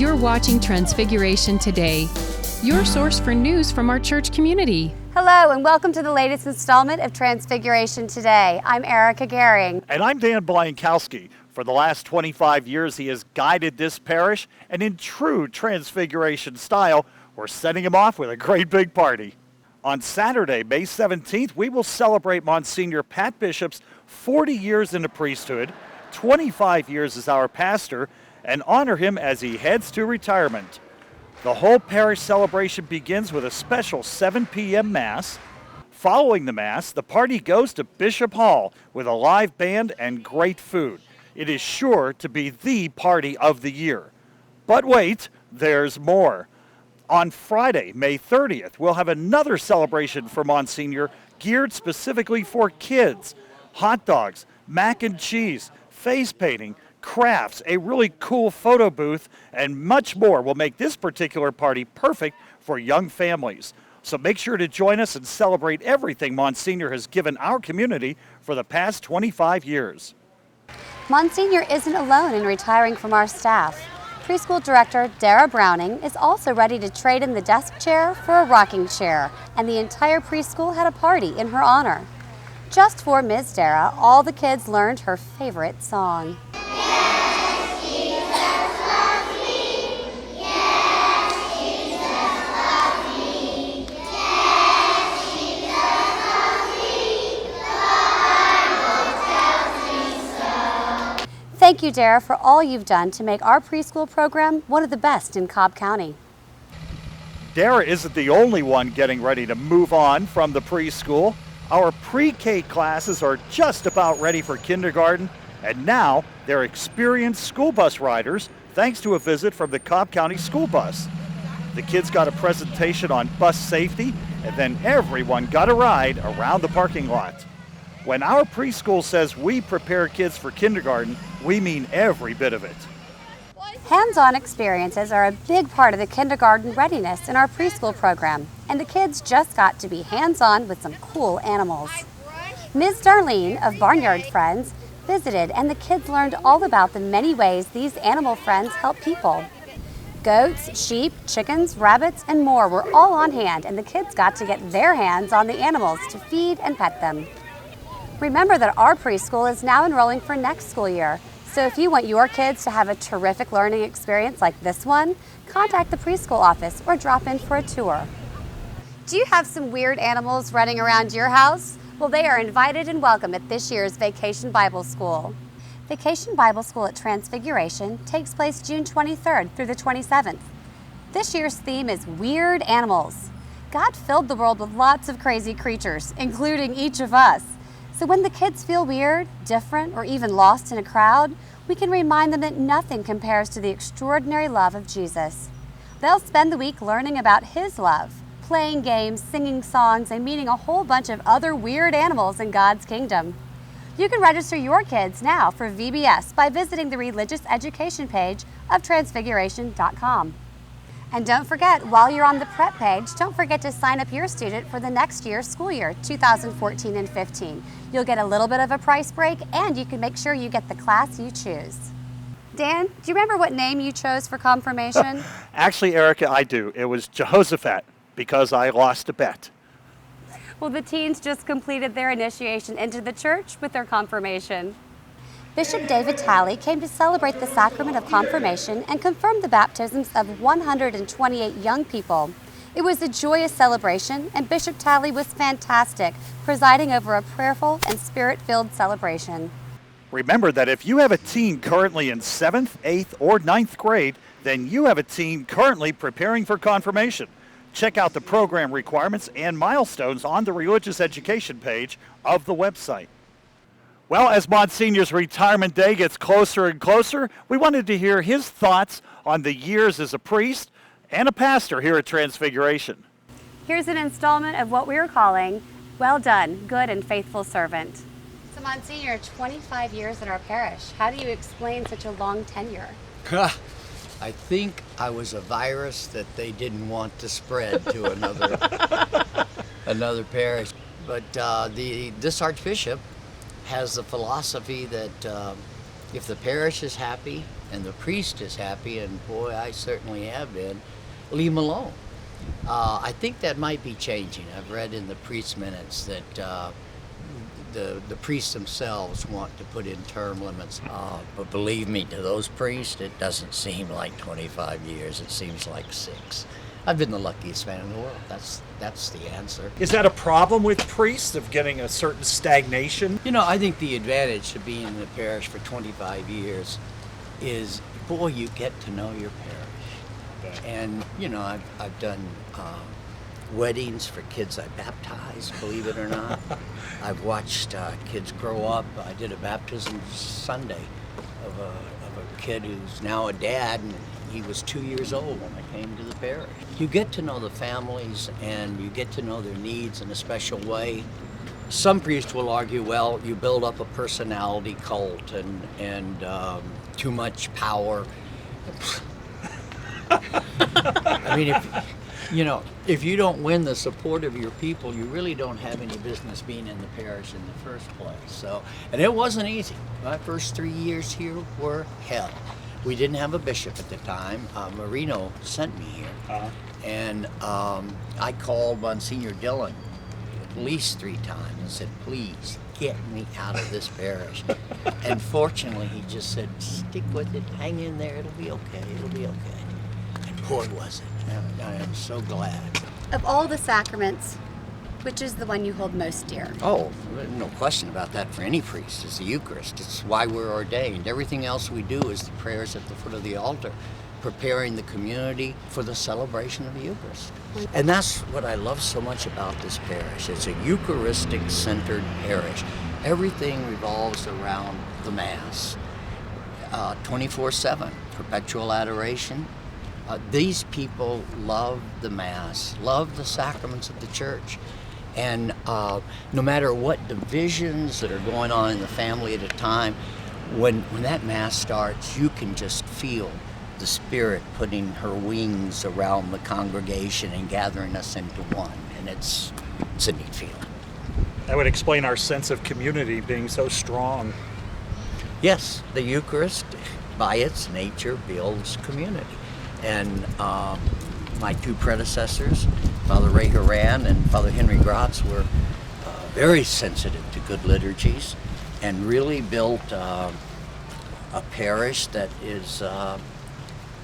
You're watching Transfiguration Today, your source for news from our church community. Hello and welcome to the latest installment of Transfiguration Today. I'm Erica Gehring. And I'm Dan Blankowski. For the last 25 years, he has guided this parish, and in true Transfiguration style, we're setting him off with a great big party. On Saturday, May 17th, we will celebrate Monsignor Pat Bishop's 40 years in the priesthood, 25 years as our pastor, and honor him as he heads to retirement. The whole parish celebration begins with a special 7 p.m. Mass. Following the Mass, the party goes to Bishop Hall with a live band and great food. It is sure to be the party of the year. But wait, there's more. On Friday, May 30th, we'll have another celebration for Monsignor geared specifically for kids. Hot dogs, mac and cheese, face painting, crafts, a really cool photo booth, and much more will make this particular party perfect for young families. So make sure to join us and celebrate everything Monsignor has given our community for the past 25 years. Monsignor isn't alone in retiring from our staff. Preschool director Dara Browning is also ready to trade in the desk chair for a rocking chair, and the entire preschool had a party in her honor. Just for Ms. Dara, all the kids learned her favorite song. Thank you, Dara, for all you've done to make our preschool program one of the best in Cobb County. Dara isn't the only one getting ready to move on from the preschool. Our pre-K classes are just about ready for kindergarten, and now they're experienced school bus riders thanks to a visit from the Cobb County School Bus. The kids got a presentation on bus safety, and then everyone got a ride around the parking lot. When our preschool says we prepare kids for kindergarten, we mean every bit of it. Hands-on experiences are a big part of the kindergarten readiness in our preschool program, and the kids just got to be hands-on with some cool animals. Ms. Darlene of Barnyard Friends visited, and the kids learned all about the many ways these animal friends help people. Goats, sheep, chickens, rabbits, and more were all on hand, and the kids got to get their hands on the animals to feed and pet them. Remember that our preschool is now enrolling for next school year, so if you want your kids to have a terrific learning experience like this one, contact the preschool office or drop in for a tour. Do you have some weird animals running around your house? Well, they are invited and welcome at this year's Vacation Bible School. Vacation Bible School at Transfiguration takes place June 23rd through the 27th. This year's theme is Weird Animals. God filled the world with lots of crazy creatures, including each of us. So when the kids feel weird, different, or even lost in a crowd, we can remind them that nothing compares to the extraordinary love of Jesus. They'll spend the week learning about His love, playing games, singing songs, and meeting a whole bunch of other weird animals in God's kingdom. You can register your kids now for VBS by visiting the religious education page of transfiguration.com. And don't forget, while you're on the prep page, don't forget to sign up your student for the next year's school year, 2014 and 15. You'll get a little bit of a price break, and you can make sure you get the class you choose. Dan, do you remember what name you chose for confirmation? Actually, Erica, I do. It was Jehoshaphat, because I lost a bet. Well, the teens just completed their initiation into the church with their confirmation. Bishop David Talley came to celebrate the sacrament of confirmation and confirm the baptisms of 128 young people. It was a joyous celebration, and Bishop Talley was fantastic, presiding over a prayerful and spirit-filled celebration. Remember that if you have a teen currently in 7th, 8th, or 9th grade, then you have a teen currently preparing for confirmation. Check out the program requirements and milestones on the religious education page of the website. Well, as Monsignor's retirement day gets closer and closer, we wanted to hear his thoughts on the years as a priest and a pastor here at Transfiguration. Here's an installment of what we are calling, Well Done, Good and Faithful Servant. So Monsignor, 25 years in our parish. How do you explain such a long tenure? I think I was a virus that they didn't want to spread to another parish. But this archbishop has the philosophy that if the parish is happy, and the priest is happy, and boy, I certainly have been, leave him alone. I think that might be changing. I've read in the priest's minutes that the priests themselves want to put in term limits. But believe me, to those priests, it doesn't seem like 25 years. It seems like 6. I've been the luckiest man in the world. That's the answer. Is that a problem with priests of getting a certain stagnation? You know, I think the advantage to being in the parish for 25 years is, boy, you get to know your parish. And, you know, I've done weddings for kids I baptized, believe it or not. I've watched kids grow up. I did a baptism Sunday of a kid who's now a dad, and he was 2 years old when I came to the parish. You get to know the families, and you get to know their needs in a special way. Some priests will argue, well, you build up a personality cult and too much power. I mean, if you don't win the support of your people, you really don't have any business being in the parish in the first place. So, and it wasn't easy. My first 3 years here were hell. We didn't have a bishop at the time. Marino sent me here, and I called Monsignor Dillon at least 3 times and said, please get me out of this parish. And fortunately, he just said, stick with it, hang in there, it'll be okay, it'll be okay. And boy, was it. I am so glad. Of all the sacraments, which is the one you hold most dear? Oh, no question about that for any priest. It's the Eucharist. It's why we're ordained. Everything else we do is the prayers at the foot of the altar, preparing the community for the celebration of the Eucharist. And that's what I love so much about this parish. It's a Eucharistic-centered parish. Everything revolves around the Mass, 24/7, perpetual adoration. These people love the Mass, love the sacraments of the Church. And no matter what divisions that are going on in the family at a time, when that Mass starts, you can just feel the Spirit putting her wings around the congregation and gathering us into one. And it's a neat feeling. That would explain our sense of community being so strong. Yes, the Eucharist, by its nature, builds community. And my 2 predecessors, Father Ray Horan and Father Henry Gratz, were very sensitive to good liturgies and really built a parish that is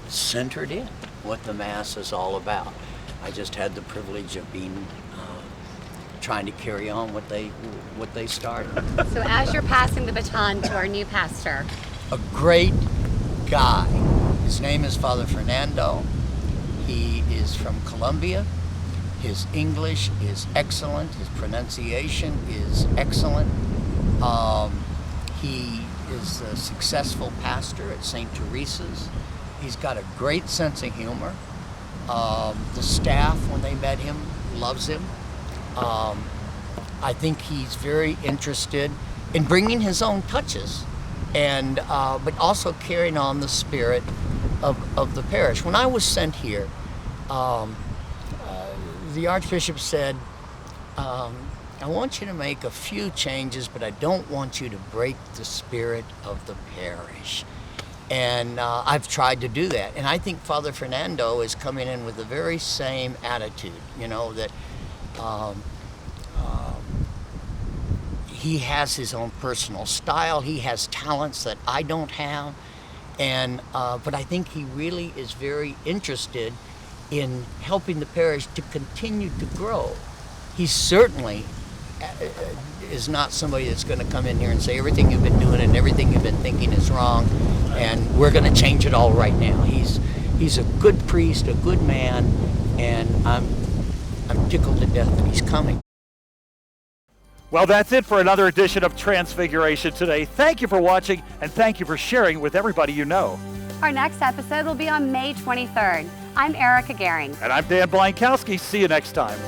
centered in what the Mass is all about. I just had the privilege of being trying to carry on what they started. So as you're passing the baton to our new pastor, A great guy. His name is Father Fernando. He is from Colombia. His English is excellent. His pronunciation is excellent. He is a successful pastor at St. Teresa's. He's got a great sense of humor. The staff, when they met him, loves him. I think he's very interested in bringing his own touches, and but also carrying on the spirit of the parish. When I was sent here, the Archbishop said, I want you to make a few changes, but I don't want you to break the spirit of the parish. And I've tried to do that. And I think Father Fernando is coming in with the very same attitude, that he has his own personal style. He has talents that I don't have. And but I think he really is very interested in helping the parish to continue to grow. He certainly is not somebody that's going to come in here and say everything you've been doing and everything you've been thinking is wrong, and we're going to change it all right now. He's a good priest, a good man, and I'm tickled to death that he's coming. Well, that's it for another edition of Transfiguration Today. Thank you for watching, and thank you for sharing with everybody you know. our next episode will be on May 23rd. I'm Erica Gehring. And I'm Dan Blankowski. See you next time.